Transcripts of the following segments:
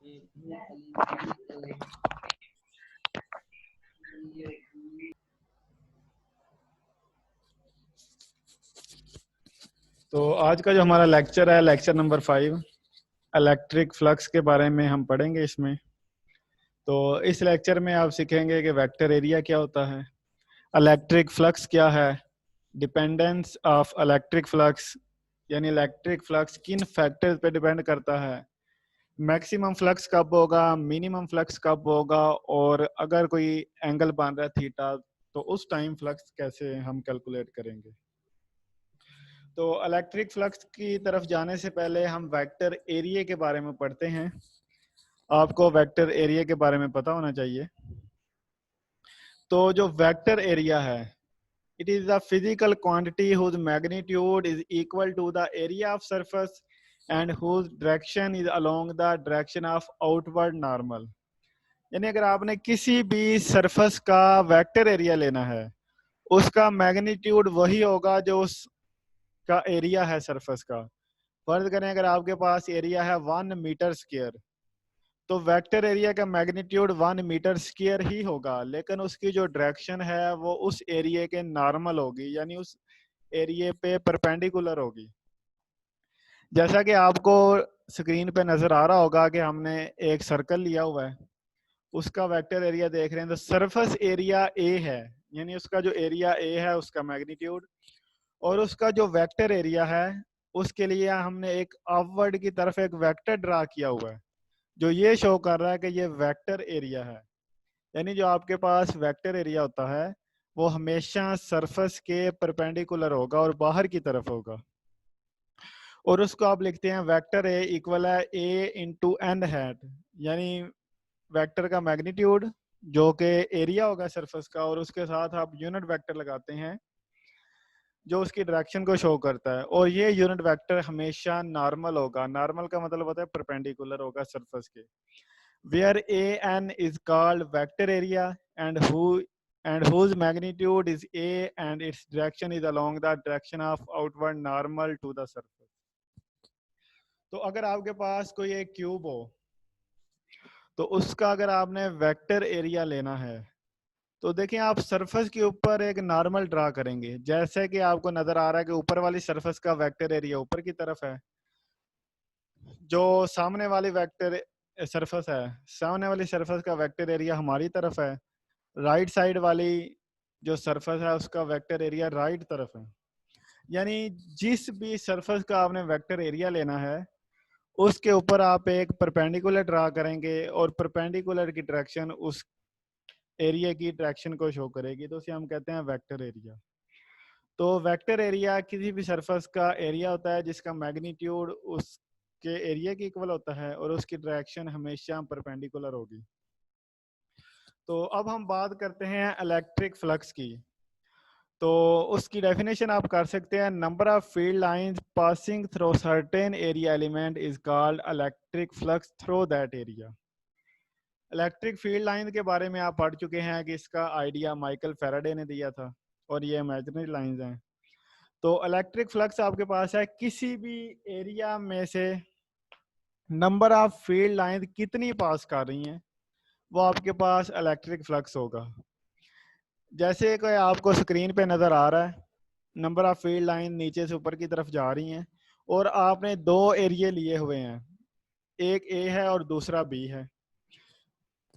तो आज का जो हमारा लेक्चर है, लेक्चर नंबर 5, इलेक्ट्रिक फ्लक्स के बारे में हम पढ़ेंगे इसमें। तो इस लेक्चर में आप सीखेंगे कि वेक्टर एरिया क्या होता है, इलेक्ट्रिक फ्लक्स क्या है, डिपेंडेंस ऑफ इलेक्ट्रिक फ्लक्स यानी इलेक्ट्रिक फ्लक्स किन फैक्टर्स पे डिपेंड करता है, मैक्सिमम फ्लक्स कब होगा, मिनिमम फ्लक्स कब होगा, और अगर कोई एंगल बन रहा है थीटा तो उस टाइम फ्लक्स कैसे हम कैलकुलेट करेंगे। तो इलेक्ट्रिक फ्लक्स की तरफ जाने से पहले हम वेक्टर एरिया के बारे में पढ़ते हैं। आपको वेक्टर एरिया के बारे में पता होना चाहिए। तो जो वेक्टर एरिया है, it is the physical quantity whose magnitude is equal to the area of surface and whose direction is along the direction of outward normal. यानी अगर आपने किसी भी सरफेस का वेक्टर एरिया लेना है, उसका मैग्नीट्यूड वही होगा जो उसका एरिया है सरफेस का। फर्ज करें अगर आपके पास एरिया है 1 मीटर स्क्वायर, तो वेक्टर एरिया का मैग्नीट्यूड 1 मीटर स्क्वायर ही होगा, लेकिन उसकी जो डायरेक्शन है वो उस एरिया के नॉर्मल होगी, यानी उस एरिया पे परपेंडिकुलर होगी। जैसा कि आपको स्क्रीन पे नजर आ रहा होगा कि हमने एक सर्कल लिया हुआ है, उसका वेक्टर एरिया देख रहे हैं। तो सरफेस एरिया ए है, यानी उसका जो एरिया ए है उसका मैग्नीट्यूड, और उसका जो वेक्टर एरिया है उसके लिए हमने एक अपवर्ड की तरफ एक वेक्टर ड्रा किया हुआ है, जो ये शो कर रहा है कि ये वेक्टर एरिया है। यानी जो आपके पास वेक्टर एरिया होता है वो हमेशा सरफेस के परपेंडिकुलर होगा और बाहर की तरफ होगा, और उसको आप लिखते हैं वेक्टर ए इक्वल है ए इंटू एन हैट, यानी वेक्टर का मैग्नीट्यूड जो कि एरिया होगा सरफेस का, और उसके साथ आप यूनिट वेक्टर लगाते हैं जो उसकी डायरेक्शन को शो करता है, और ये यूनिट वेक्टर हमेशा नॉर्मल होगा। नॉर्मल का मतलब होता है परपेंडिकुलर होगा सरफेस के। Where A N is called vector area and whose magnitude is a and its direction is along the direction of outward normal to the surface। तो अगर आपके पास कोई एक क्यूब हो, तो उसका अगर आपने वेक्टर एरिया लेना है, तो देखिए आप सरफेस के ऊपर एक नॉर्मल ड्रा करेंगे, जैसे कि आपको नजर आ रहा है कि ऊपर वाली सरफेस का वेक्टर एरिया ऊपर की तरफ है, जो सामने वाली वेक्टर सरफेस है, सामने वाली सरफेस का वेक्टर एरिया हमारी तरफ है, राइट साइड वाली जो सरफेस है उसका वेक्टर एरिया राइट तरफ है। यानी जिस भी सरफेस का आपने वेक्टर एरिया लेना है उसके ऊपर आप एक परपेंडिकुलर ड्रा करेंगे, और परपेंडिकुलर की डायरेक्शन उस एरिया की डायरेक्शन को शो करेगी, तो उसे हम कहते हैं वेक्टर एरिया। तो वेक्टर एरिया किसी भी सरफेस का एरिया होता है जिसका मैग्नीट्यूड उसके एरिया के इक्वल होता है और उसकी डायरेक्शन हमेशा परपेंडिकुलर होगी। तो अब हम बात करते हैं इलेक्ट्रिक फ्लक्स की। तो उसकी डेफिनेशन आप कर सकते हैं, number of field lines passing through certain area element is called electric flux through that area. Electric field line के बारे में आप पढ़ चुके हैं कि इसका आइडिया माइकल फैराडे ने दिया था, और ये इमेजिनरी लाइंस हैं। तो इलेक्ट्रिक फ्लक्स आपके पास है किसी भी एरिया में से नंबर ऑफ फील्ड लाइन कितनी पास कर रही हैं, वो आपके पास इलेक्ट्रिक फ्लक्स होगा। जैसे कि आपको स्क्रीन पे नजर आ रहा है, नंबर ऑफ फील्ड लाइन नीचे से ऊपर की तरफ जा रही हैं, और आपने दो एरिया लिए हुए हैं, एक ए है और दूसरा बी है।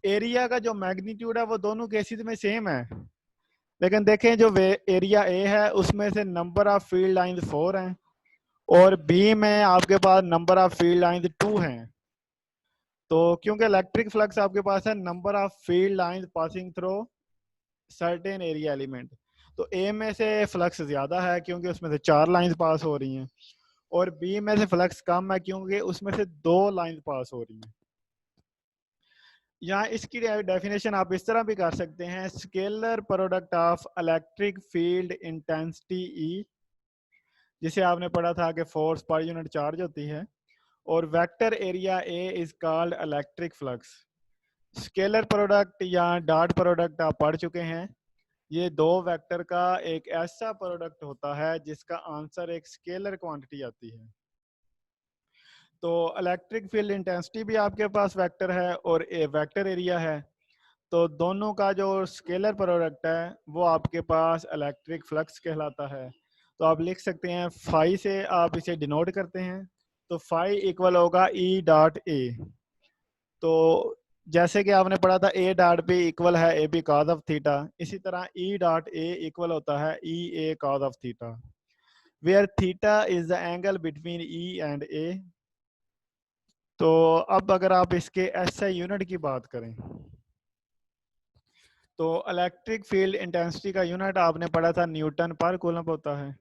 एरिया का जो मैग्नीट्यूड है वो दोनों केसेस में सेम है, लेकिन देखें जो एरिया ए है उसमें से नंबर ऑफ फील्ड लाइन 4 हैं, और बी में आपके पास नंबर ऑफ फील्ड लाइन 2 हैं। तो क्योंकि इलेक्ट्रिक फ्लक्स आपके पास है number of field line passing through certain area element, तो ए में से फ्लक्स ज्यादा है क्योंकि उसमें से 4 लाइंस पास हो रही हैं, और बी में से फ्लक्स कम है क्योंकि उसमें से 2 लाइंस पास हो रही हैं। यहाँ इसकी डेफिनेशन आप इस तरह भी कर सकते हैं, scalar product of electric field intensity ई, जिसे आपने पढ़ा था कि फोर्स पर यूनिट चार्ज होती है, और vector area A is called electric flux. Scalar product या डॉट प्रोडक्ट आप पढ़ चुके हैं, ये दो वेक्टर का एक ऐसा प्रोडक्ट होता है जिसका आंसर एक स्केलर क्वांटिटी आती है। तो इलेक्ट्रिक फील्ड इंटेंसिटी भी आपके पास वेक्टर है और वेक्टर एरिया है, तो दोनों का जो स्केलर प्रोडक्ट है वो आपके पास इलेक्ट्रिक फ्लक्स कहलाता है। तो आप लिख सकते हैं फाई से आप इसे डिनोट करते हैं, तो फाई इक्वल होगा ई डॉट ए। तो जैसे कि आपने पढ़ा था ए डॉट बी इक्वल है A B cos of theta, इसी तरह ई डॉट ए इक्वल होता है E A cos of theta, where theta is the angle between E and A. तो अब अगर आप इसके एसआई यूनिट की बात करें, तो इलेक्ट्रिक फील्ड इंटेंसिटी का यूनिट आपने पढ़ा था न्यूटन पर कूलम होता है,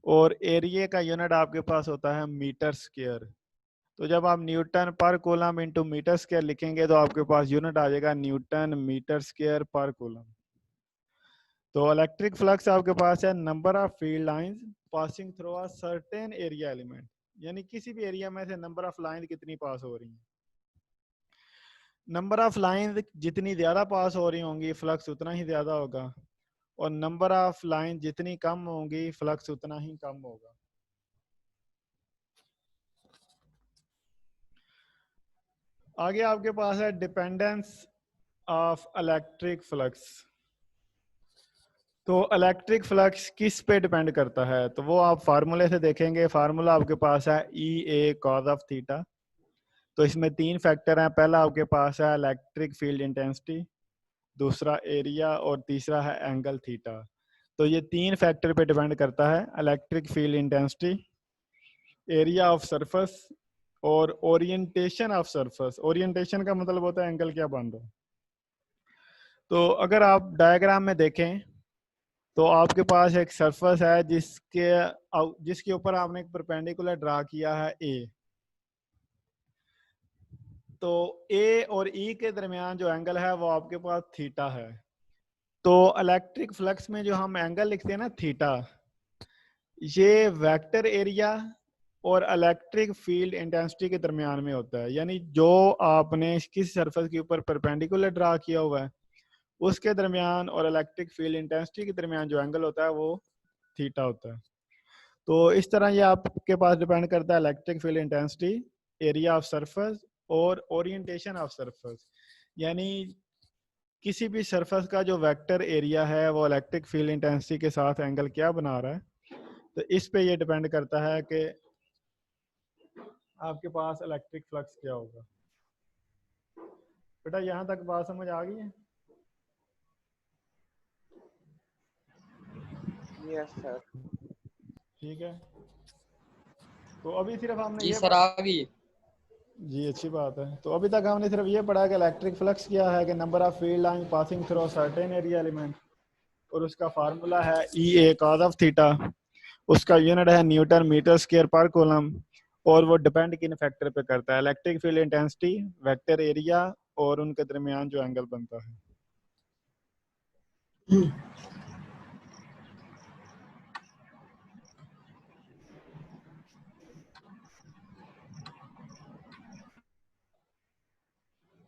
और एरिया का यूनिट आपके पास होता है मीटर स्क्वायर। तो जब आप न्यूटन पर कूलम इंटू मीटर स्क्वायर लिखेंगे तो आपके पास यूनिट आ जाएगा न्यूटन मीटर स्क्वायर पर कूलम। तो इलेक्ट्रिक फ्लक्स आपके पास है number of field lines passing through a certain area element, यानी किसी भी एरिया में से नंबर ऑफ लाइन कितनी पास हो रही हैं। नंबर ऑफ लाइन जितनी ज्यादा पास हो रही होंगी फ्लक्स उतना ही ज्यादा होगा, और नंबर ऑफ लाइन जितनी कम होंगी फ्लक्स उतना ही कम होगा। आगे आपके पास है डिपेंडेंस ऑफ इलेक्ट्रिक फ्लक्स। तो इलेक्ट्रिक फ्लक्स किस पे डिपेंड करता है, तो वो आप फार्मूले से देखेंगे। फार्मूला आपके पास है E A cos of theta. तो इसमें तीन फैक्टर हैं, पहला आपके पास है इलेक्ट्रिक फील्ड इंटेंसिटी, दूसरा एरिया और तीसरा है एंगल थीटा। तो ये तीन फैक्टर पे डिपेंड करता है, electric field intensity, area of surface और ओरिएंटेशन ऑफ सरफेस। ओरिएंटेशन का मतलब होता है एंगल क्या बन रहा है। तो अगर आप डायग्राम में देखें तो आपके पास एक सरफेस है जिसके ऊपर आपने एक परपेंडिकुलर ड्रा किया है ए। तो ए और ई के दरमियान जो एंगल है वो आपके पास थीटा है। तो इलेक्ट्रिक फ्लक्स में जो हम एंगल लिखते हैं ना थीटा, ये वेक्टर एरिया और इलेक्ट्रिक फील्ड इंटेंसिटी के दरमियान में होता है। यानी जो आपने किस सरफेस के ऊपर परपेंडिकुलर ड्रा किया हुआ है उसके दरमियान और इलेक्ट्रिक फील्ड इंटेंसिटी के दरमियान जो एंगल होता है वो थीटा होता है। तो इस तरह ये आपके पास डिपेंड करता है electric field intensity, area of surface और ओरिएंटेशन ऑफ सरफेस। यानी किसी भी सरफेस का जो वेक्टर एरिया है वो इलेक्ट्रिक फील्ड इंटेंसिटी के साथ एंगल क्या बना रहा है, तो इस पे ये डिपेंड करता है कि आपके पास इलेक्ट्रिक फ्लक्स क्या होगा। बेटा यहाँ तक बात समझ आ गई है? Yes sir. ठीक है, तो अभी सिर्फ हमने जी ये सर आ गई। जी अच्छी बात है। तो अभी तक हमने सिर्फ ये पढ़ा कि इलेक्ट्रिक फ्लक्स क्या है, कि number of field line passing through certain area element, और उसका फार्मूला है E A cos of theta, उसका यूनिट है न्यूटन मीटर स्क्वायर पर कूलम, और वो डिपेंड किन फैक्टर पे करता है, electric field intensity, vector area और उनके दरमियान जो एंगल बनता है।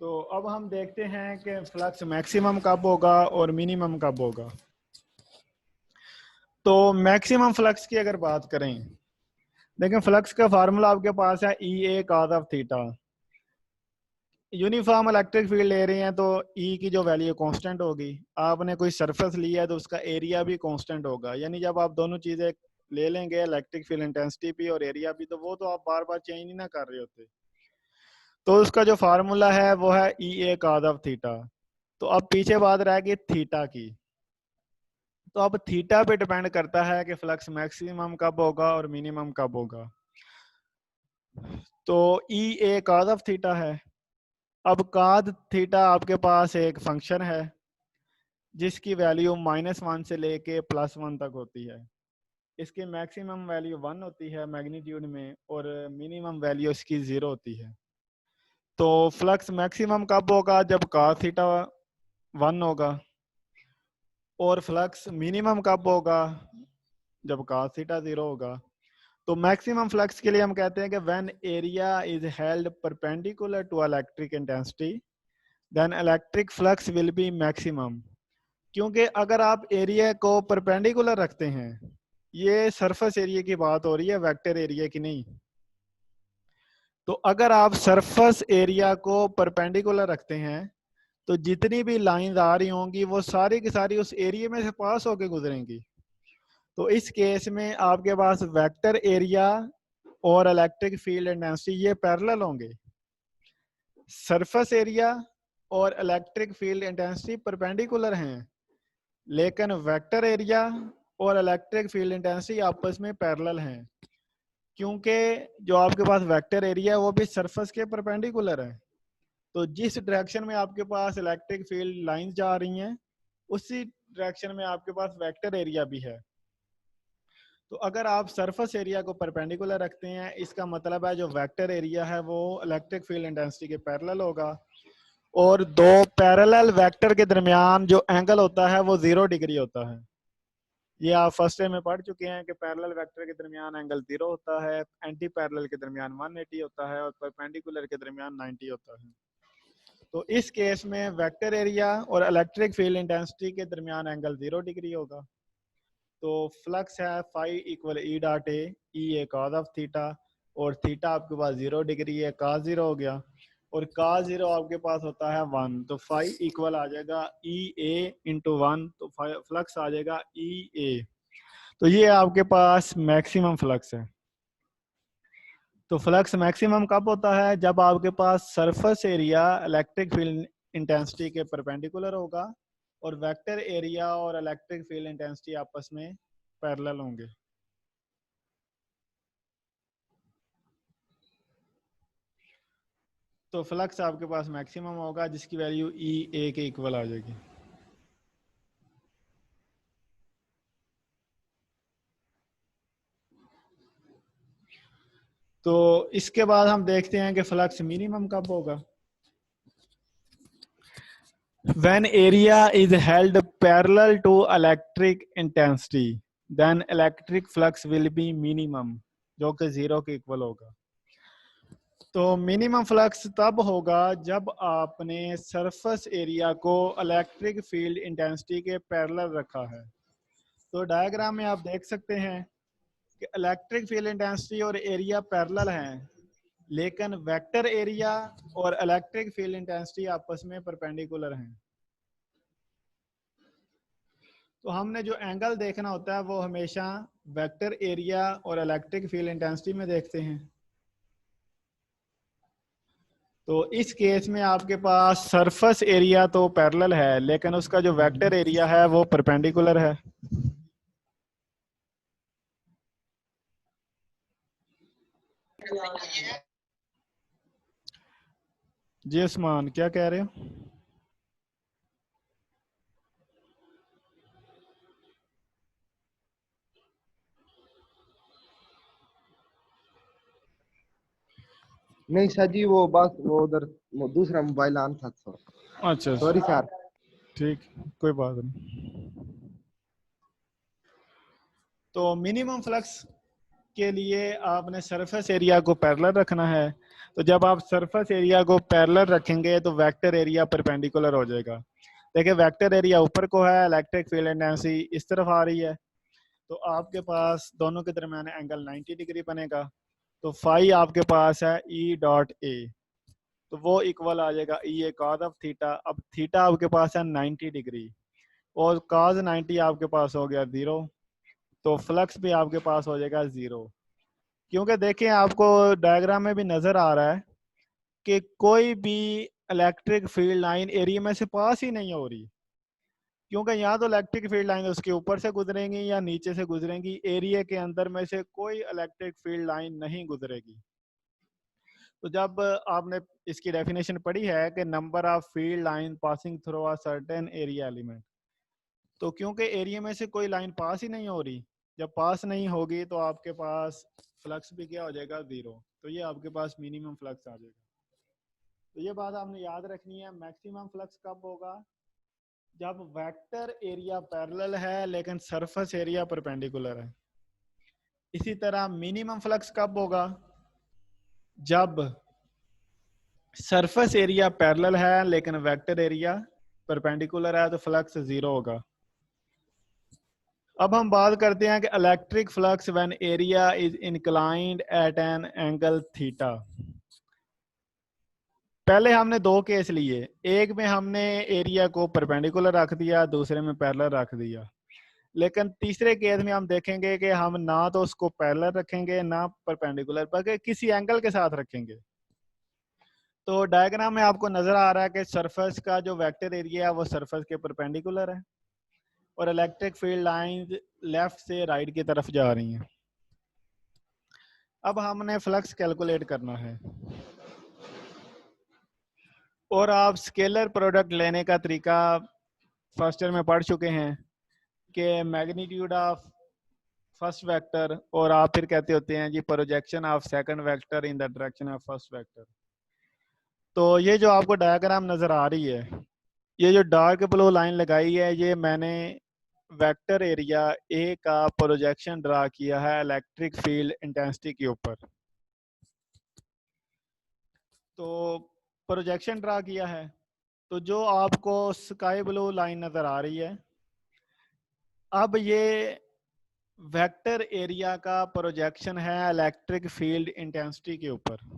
तो अब हम देखते हैं कि फ्लक्स मैक्सिमम कब होगा और मिनिमम कब होगा। तो मैक्सिमम फ्लक्स की अगर बात करें, देखिए फ्लक्स का फार्मूला आपके पास है E A cos of theta. Uniform electric field ले रहे हैं तो ई की जो वैल्यू कांस्टेंट होगी, आपने कोई सरफेस लिया है तो उसका एरिया भी कांस्टेंट होगा। यानी जब आप दोनों चीजें ले लेंगे, इलेक्ट्रिक फील्ड इंटेंसिटी भी और एरिया भी, तो वो तो आप बार बार चेंज नहीं ना कर रहे होते। तो उसका जो फार्मूला है वो है E A cos of theta. तो अब पीछे बात रह गई थीटा की। तो अब थीटा पे डिपेंड करता है कि फ्लक्स मैक्सिमम कब होगा और मिनिमम कब होगा। तो ई ए कॉस ऑफ थीटा है। अब कॉस थीटा आपके पास एक फंक्शन है जिसकी वैल्यू -1 से लेके +1 तक होती है। इसकी मैक्सिमम वैल्यू 1 होती है मैग्नीट्यूड में, और मिनिमम वैल्यू इसकी 0 होती है। तो फ्लक्स मैक्सिमम कब होगा, जब cos थीटा 1 होगा, और फ्लक्स मिनिमम कब होगा, जब cos थीटा 0 होगा। तो मैक्सिमम फ्लक्स के लिए हम कहते हैं कि when area is held perpendicular to electric intensity then electric flux will be maximum. क्योंकि अगर आप एरिया को परपेंडिकुलर रखते हैं, ये सरफेस एरिया की बात हो रही है, वेक्टर एरिया की नहीं। तो अगर आप सरफेस एरिया को परपेंडिकुलर रखते हैं तो जितनी भी लाइंस आ रही होंगी वो सारी की सारी उस एरिया में से पास होके गुजरेंगी। तो इस केस में आपके पास वेक्टर एरिया और इलेक्ट्रिक फील्ड इंटेंसिटी ये पैरेलल होंगे। सरफेस एरिया और इलेक्ट्रिक फील्ड इंटेंसिटी परपेंडिकुलर हैं, लेकिन वेक्टर एरिया और इलेक्ट्रिक फील्ड इंटेंसिटी आपस में पैरेलल हैं, क्योंकि जो आपके पास वेक्टर एरिया है वो भी सरफेस के परपेंडिकुलर है। तो जिस डायरेक्शन में आपके पास इलेक्ट्रिक फील्ड लाइन जा रही हैं उसी डायरेक्शन में आपके पास वेक्टर एरिया भी है। तो अगर आप सरफेस एरिया को परपेंडिकुलर रखते हैं इसका मतलब है जो वेक्टर एरिया है वो इलेक्ट्रिक फील्ड इंटेंसिटी के पैरेलल होगा, और दो पैरेलल वेक्टर के दरमियान जो एंगल होता है वो 0 डिग्री होता है। ये आप फर्स्ट ईयर में पढ़ चुके हैं कि पैरेलल वेक्टर के दरमियान एंगल 0 होता है, एंटी पैरेलल के दरमियान 180 होता है और परपेंडिकुलर के दरमियान 90 होता है। तो इस केस में वेक्टर एरिया और इलेक्ट्रिक फील्ड इंटेंसिटी के दरमियान एंगल 0 डिग्री होगा। तो फ्लक्स है phi equal E dot A cos of theta, और थीटा आपके पास 0 डिग्री है, cos 0 हो गया, और cos 0 आपके पास होता है 1, तो फाई इक्वल आ जाएगा ई ए इंटू 1, तो फ्लक्स आ जाएगा ई ए। तो ये आपके पास मैक्सिमम फ्लक्स है। तो फ्लक्स मैक्सिमम कब होता है? जब आपके पास surface area electric field intensity के परपेंडिकुलर होगा और वेक्टर एरिया और इलेक्ट्रिक फील्ड इंटेंसिटी आपस में पैरेलल होंगे। तो फ्लक्स आपके पास मैक्सिमम होगा जिसकी वैल्यू ई ए के इक्वल आ जाएगी। तो इसके बाद हम देखते हैं कि फ्लक्स मिनिमम कब होगा। When area is held parallel to electric intensity, then electric flux will be minimum, जो कि 0 के इक्वल होगा। तो मिनिमम फ्लक्स तब होगा जब आपने सरफेस एरिया को इलेक्ट्रिक फील्ड इंटेंसिटी के पैरेलल रखा है। तो डायग्राम में आप देख सकते हैं कि इलेक्ट्रिक फील्ड इंटेंसिटी और एरिया पैरेलल हैं, लेकिन वेक्टर एरिया और इलेक्ट्रिक फील्ड इंटेंसिटी आपस में परपेंडिकुलर हैं। तो हमने जो एंगल देखना होता है वो हमेशा वेक्टर एरिया और इलेक्ट्रिक फील्ड इंटेंसिटी में देखते हैं। तो इस केस में आपके पास सरफेस एरिया तो पैरेलल है, लेकिन उसका जो वेक्टर एरिया है वो परपेंडिकुलर है। जी उस्मान, क्या कह रहे हो? नहीं सर जी, वो बस वो उधर दूसरा मोबाइल ऑन था। अच्छा सॉरी सर। ठीक, कोई बात नहीं। तो मिनिमम फ्लक्स के लिए आपने सरफेस एरिया को पैरेलल रखना है। तो जब आप सरफेस एरिया को पैरेलल रखेंगे तो वेक्टर एरिया परपेंडिकुलर हो जाएगा। देखिए वेक्टर एरिया ऊपर को है, इलेक्ट्रिक फील्ड इंटेंसिटी इस तरफ आ रही है, तो आपके पास दोनों के दरमियान एंगल 90 डिग्री बनेगा। तो फाई आपके पास है ई डॉट ए, तो वो इक्वल आ जाएगा E A cos of theta. अब थीटा आपके पास है 90 डिग्री और कॉस 90 आपके पास हो गया 0, तो फ्लक्स भी आपके पास हो जाएगा 0। क्योंकि देखिए आपको डायग्राम में भी नजर आ रहा है कि कोई भी इलेक्ट्रिक फील्ड लाइन एरिया में से पास ही नहीं हो रही, क्योंकि यहाँ तो इलेक्ट्रिक फील्ड लाइन उसके ऊपर से गुजरेंगी या नीचे से गुजरेंगी, एरिया के अंदर में से कोई इलेक्ट्रिक फील्ड लाइन नहीं गुजरेगी। तो जब आपने इसकी डेफिनेशन पढ़ी है कि number of field line passing through a certain area element, तो क्योंकि एरिया में से कोई लाइन पास ही नहीं हो रही, जब पास नहीं होगी तो आपके पास फ्लक्स भी क्या हो जाएगा 0, तो ये आपके पास मिनिमम फ्लक्स आ जाएगा। तो ये बात आपने याद रखनी है। मैक्सिमम फ्लक्स कब होगा? जब वेक्टर एरिया पैरेलल है लेकिन सरफेस एरिया परपेंडिकुलर है। इसी तरह मिनिमम फ्लक्स कब होगा? जब सरफेस एरिया पैरेलल है लेकिन वेक्टर एरिया परपेंडिकुलर है, तो फ्लक्स 0 होगा। अब हम बात करते हैं कि electric flux when area is inclined at an angle theta. पहले हमने दो केस लिए, एक में हमने एरिया को परपेंडिकुलर रख दिया, दूसरे में पैरेलल रख दिया। लेकिन तीसरे केस में हम देखेंगे कि हम ना तो उसको पैरेलल रखेंगे ना परपेंडिकुलर, बल्कि किसी एंगल के साथ रखेंगे। तो डायग्राम में आपको नजर आ रहा है कि सरफेस का जो वेक्टर एरिया है वो सरफेस के परपेंडिकुलर है और इलेक्ट्रिक फील्ड लाइन लेफ्ट से राइट की तरफ जा रही हैं। अब हमने फ्लक्स कैलकुलेट करना है और आप स्केलर प्रोडक्ट लेने का तरीका फर्स्ट ईयर में पढ़ चुके हैं कि मैग्नीट्यूड ऑफ फर्स्ट वेक्टर और आप फिर कहते होते हैं जी projection of second vector in the direction of first vector. तो ये जो आपको डायग्राम नजर आ रही है, ये जो डार्क ब्लू लाइन लगाई है, ये मैंने वेक्टर एरिया ए का प्रोजेक्शन ड्रा किया है इलेक्ट्रिक फील्ड इंटेंसिटी के ऊपर। तो प्रोजेक्शन ड्रा किया है, तो जो आपको स्काई ब्लू लाइन नजर आ रही है, अब ये वेक्टर एरिया का प्रोजेक्शन है इलेक्ट्रिक फील्ड इंटेंसिटी के ऊपर।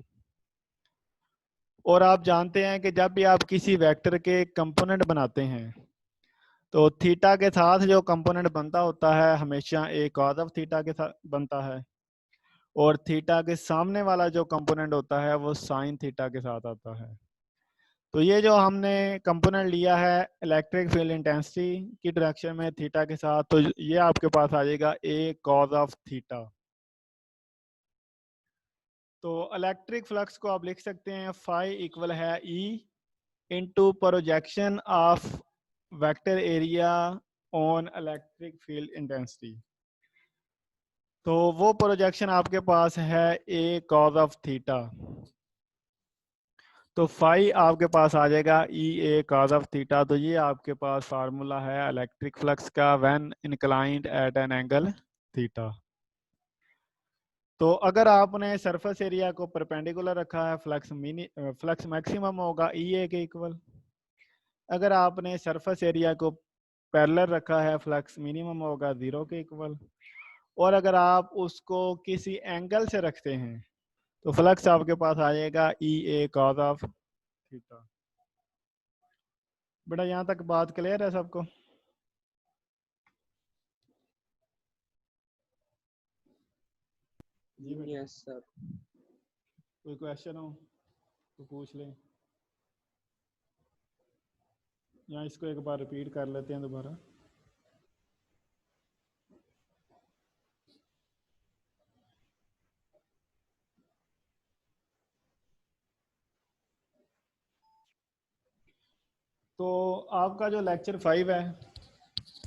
और आप जानते हैं कि जब भी आप किसी वेक्टर के कंपोनेंट बनाते हैं तो थीटा के साथ जो कंपोनेंट बनता होता है हमेशा एक कॉस ऑफ थीटा के साथ बनता है, और थीटा के सामने वाला जो कंपोनेंट होता है वो साइन थीटा के साथ आता है। तो ये जो हमने कंपोनेंट लिया है इलेक्ट्रिक फील्ड इंटेंसिटी की डायरेक्शन में थीटा के साथ, तो ये आपके पास आ जाएगा ए कॉस ऑफ थीटा। तो इलेक्ट्रिक फ्लक्स को आप लिख सकते हैं फाई इक्वल है E into projection of vector area on electric field intensity. तो वो प्रोजेक्शन आपके पास है ए कॉस ऑफ थीटा, तो फाई आपके पास आ जाएगा E A cos of theta. तो ये आपके पास फार्मूला है इलेक्ट्रिक फ्लक्स का when inclined at an angle theta. तो अगर आपने सरफेस एरिया को परपेंडिकुलर रखा है, फ्लक्स मैक्सिमम होगा ई ए के इक्वल। अगर आपने सरफेस एरिया को पैरेलल रखा है, फ्लक्स मिनिमम होगा 0 के इक्वल। और अगर आप उसको किसी एंगल से रखते हैं तो फ्लक्स आपके पास आ जाएगा E A cos of theta. बेटा यहाँ तक बात क्लियर है सबको? जी बेटा, यस सर। कोई क्वेश्चन हो तो पूछ लें, या इसको एक बार रिपीट कर लेते हैं दोबारा। तो आपका जो लेक्चर 5 है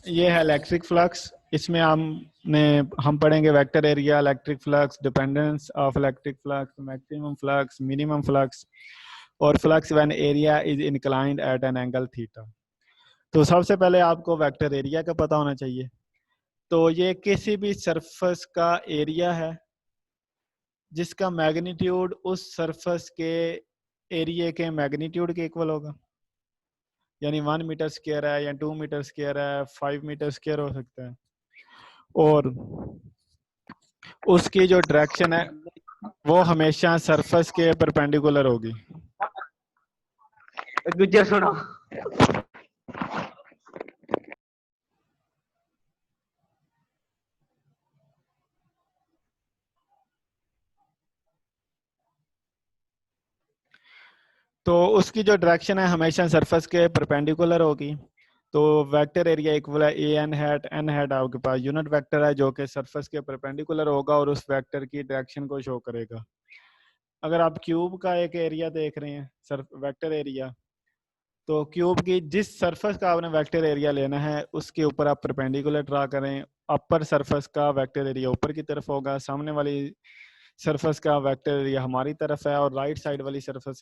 ये है इलेक्ट्रिक फ्लक्स। इसमें हम पढ़ेंगे vector area, electric flux, dependence of electric flux, maximum flux, minimum flux, और flux when area is inclined at an angle theta. तो सबसे पहले आपको वेक्टर एरिया का पता होना चाहिए। तो ये किसी भी सरफेस का एरिया है जिसका मैग्नीट्यूड उस सरफेस के एरिया के मैग्नीट्यूड के इक्वल होगा। यानी 1 मीटर स्क्वायर है या 2 मीटर स्क्वायर है, 5 मीटर स्क्वायर हो सकता है, और उसकी जो डायरेक्शन है वो हमेशा सरफेस के परपेंडिकुलर होगी। गुज्जर सुनो। तो उसकी जो डायरेक्शन है हमेशा सरफेस के परपेंडिकुलर होगी। तो वेक्टर एरिया इक्वल है A N hat. N hat आपके पास यूनिट वेक्टर है जो कि सरफेस के परपेंडिकुलर होगा और उस वेक्टर की डायरेक्शन को शो करेगा। अगर आप क्यूब का एक एरिया देख रहे हैं, वेक्टर एरिया, तो क्यूब की जिस सरफेस का आपने वेक्टर एरिया लेना है उसके ऊपर आप परपेंडिकुलर ड्रा करें। अपर सरफेस का वेक्टर एरिया ऊपर की तरफ होगा, सामने वाली सरफेस का वेक्टर एरिया हमारी तरफ है, और राइट साइड वाली सरफेस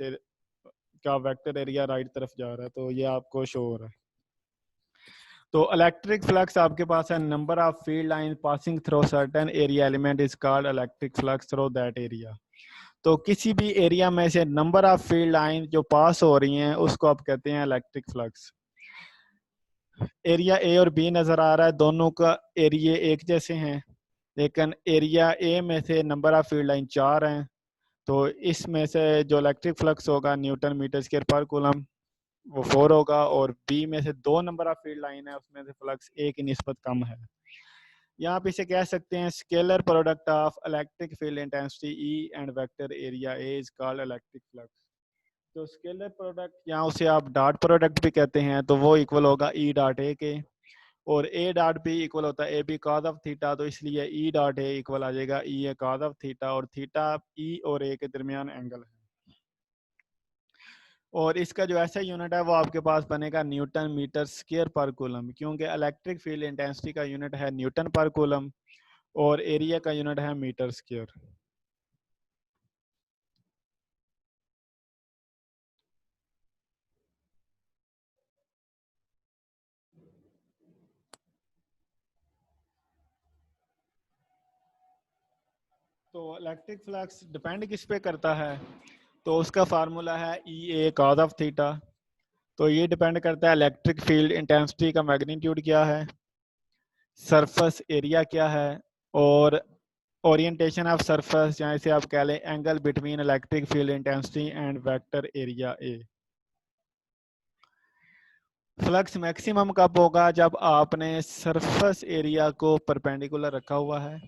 का वेक्टर एरिया राइट तरफ जा रहा है। तो ये आपको शो हो रहा है। तो इलेक्ट्रिक फ्लक्स आपके पास है number of field line passing through certain area element is called electric flux through that area. तो किसी भी एरिया में से नंबर ऑफ फील्ड लाइन जो पास हो रही हैं उसको आप कहते हैं इलेक्ट्रिक फ्लक्स। एरिया ए और बी नजर आ रहा है, दोनों का एरिया एक जैसे हैं, लेकिन एरिया ए में से नंबर ऑफ फील्ड लाइन 4 हैं, तो इसमें से जो इलेक्ट्रिक फ्लक्स होगा न्यूटन मीटर स्क्वायर पर कूलम वो 4 होगा, और बी में से 2 नंबर ऑफ फील्ड लाइन है उसमें से फ्लक्स ए की निस्बत कम है। यहाँ पे इसे कह सकते हैं scalar product of electric field intensity E and vector area A is called electric flux. तो स्केलर प्रोडक्ट या उसे आप डॉट प्रोडक्ट भी कहते हैं, तो वो इक्वल होगा ई डॉट ए के, और ए डॉट बी इक्वल होता है A B cos of theta, तो इसलिए ई डॉट ए इक्वल आ जाएगा E A cos of theta, और थीटा ई और ए के दरमियान एंगल है। और इसका जो ऐसा यूनिट है वो आपके पास बनेगा न्यूटन मीटर स्क्वायर पर कूलम, क्योंकि इलेक्ट्रिक फील्ड इंटेंसिटी का यूनिट है न्यूटन पर कूलम और एरिया का यूनिट है मीटर स्क्वायर। तो इलेक्ट्रिक फ्लक्स डिपेंड किस पे करता है, तो उसका फार्मूला है E A cos of theta. तो ये डिपेंड करता है इलेक्ट्रिक फील्ड इंटेंसिटी का मैग्नीट्यूड क्या है, सरफेस एरिया क्या है, और ओरिएंटेशन ऑफ सरफेस, या इसे आप कह लें angle between electric field intensity and vector area A. Flux maximum कब होगा, जब आपने सरफेस एरिया को परपेंडिकुलर रखा हुआ है।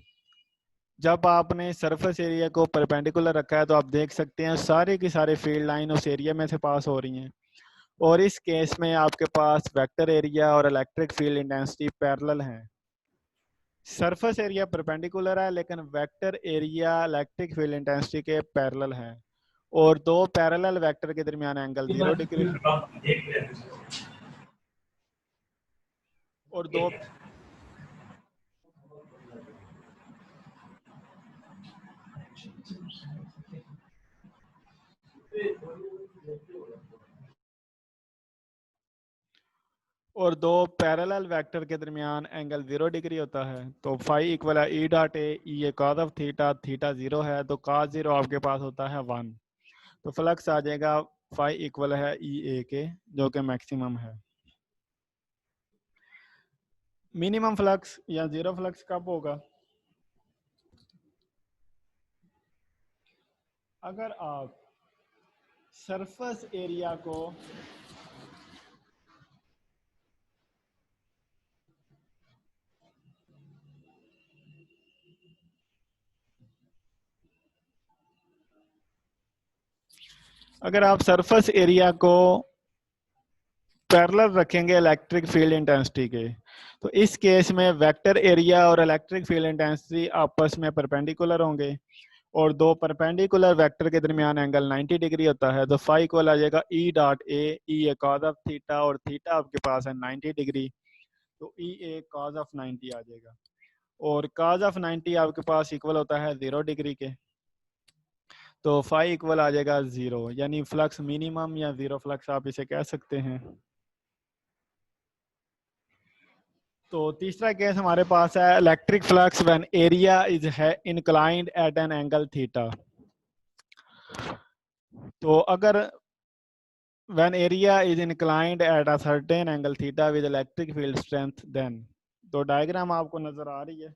जब आपने सरफेस एरिया को परपेंडिकुलर रखा है तो आप देख सकते हैं सारे की सारे फील्ड लाइन उस एरिया में से पास हो रही हैं, और इस केस में आपके पास वेक्टर एरिया और इलेक्ट्रिक फील्ड इंटेंसिटी पैरेलल हैं। सरफेस एरिया परपेंडिकुलर है लेकिन vector area electric field intensity के पैरेलल है, और दो पैरेलल वेक्टर के दरमियान एंगल 0 डिग्री और दो पैरेलल वेक्टर के दरमियान एंगल 0 डिग्री होता है। तो फाई इक्वल है ई dot A, E A cos of theta, theta 0 है तो कॉस 0 आपके पास होता है 1। तो फ्लक्स आ जाएगा फाई इक्वल है ई ए के, जो कि मैक्सिमम है। मिनिमम फ्लक्स या जीरो फ्लक्स कब होगा, अगर आप सरफेस एरिया को पैरेलल रखेंगे इलेक्ट्रिक फील्ड इंटेंसिटी के, तो इस केस में वेक्टर एरिया और इलेक्ट्रिक फील्ड इंटेंसिटी आपस में परपेंडिकुलर होंगे, और दो परपेंडिकुलर वेक्टर के दरमियान एंगल 90 डिग्री होता है। तो फाई इक्वल आ जाएगा ई dot A, E A cos of theta, और थीटा आपके पास है 90 डिग्री, तो ई ए कॉस ऑफ 90 आ जाएगा, और कॉस ऑफ 90 आपके पास इक्वल होता है 0 डिग्री के। तो फाई इक्वल आ जाएगा 0, यानी फ्लक्स मिनिमम या जीरो फ्लक्स आप इसे कह सकते हैं। तो तीसरा केस हमारे पास है electric flux when area is inclined at an angle theta. तो अगर when area is inclined at a certain angle theta with electric field strength then, तो डायग्राम आपको नजर आ रही है।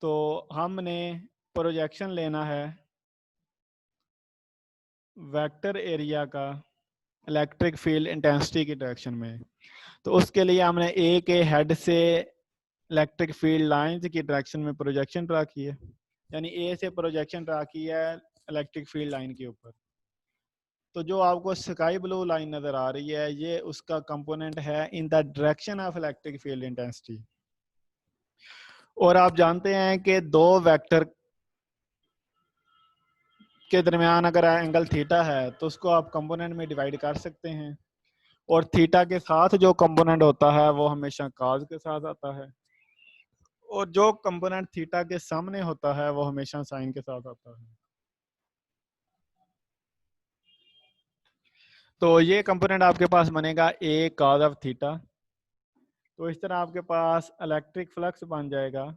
तो हमने प्रोजेक्शन लेना है वेक्टर एरिया का इलेक्ट्रिक फील्ड इंटेंसिटी की डायरेक्शन में। तो उसके लिए हमने ए के हेड से इलेक्ट्रिक फील्ड लाइंस की डायरेक्शन में प्रोजेक्शन ड्रा की है, यानी ए से प्रोजेक्शन ड्रा की है इलेक्ट्रिक फील्ड लाइन के ऊपर। तो जो आपको स्काई ब्लू लाइन नजर आ रही है ये उसका कंपोनेंट है इन the direction of electric field intensity. और आप जानते हैं कि दो वेक्टर के दरमियान अगर एंगल थीटा है तो उसको आप कंपोनेंट में डिवाइड कर सकते हैं, और थीटा के साथ जो कंपोनेंट होता है वो हमेशा कॉज के साथ आता है, और जो कंपोनेंट थीटा के सामने होता है वो हमेशा साइन के साथ आता है। तो ये कंपोनेंट आपके पास बनेगा ए कॉज ऑफ थीटा। तो इस तरह आपके पास इलेक्ट्रिक फ्लक्स बन जाएगा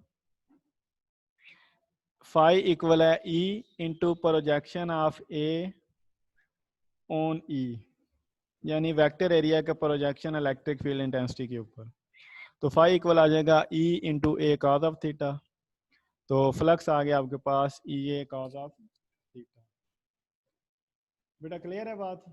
फाई इक्वल है E into projection of A on E, यानी वेक्टर एरिया का प्रोजेक्शन इलेक्ट्रिक फील्ड इंटेंसिटी के ऊपर। तो फाई इक्वल आ जाएगा E into A cos of theta. तो फ्लक्स आ गया आपके पास E A cos of theta. बेटा क्लियर है बात?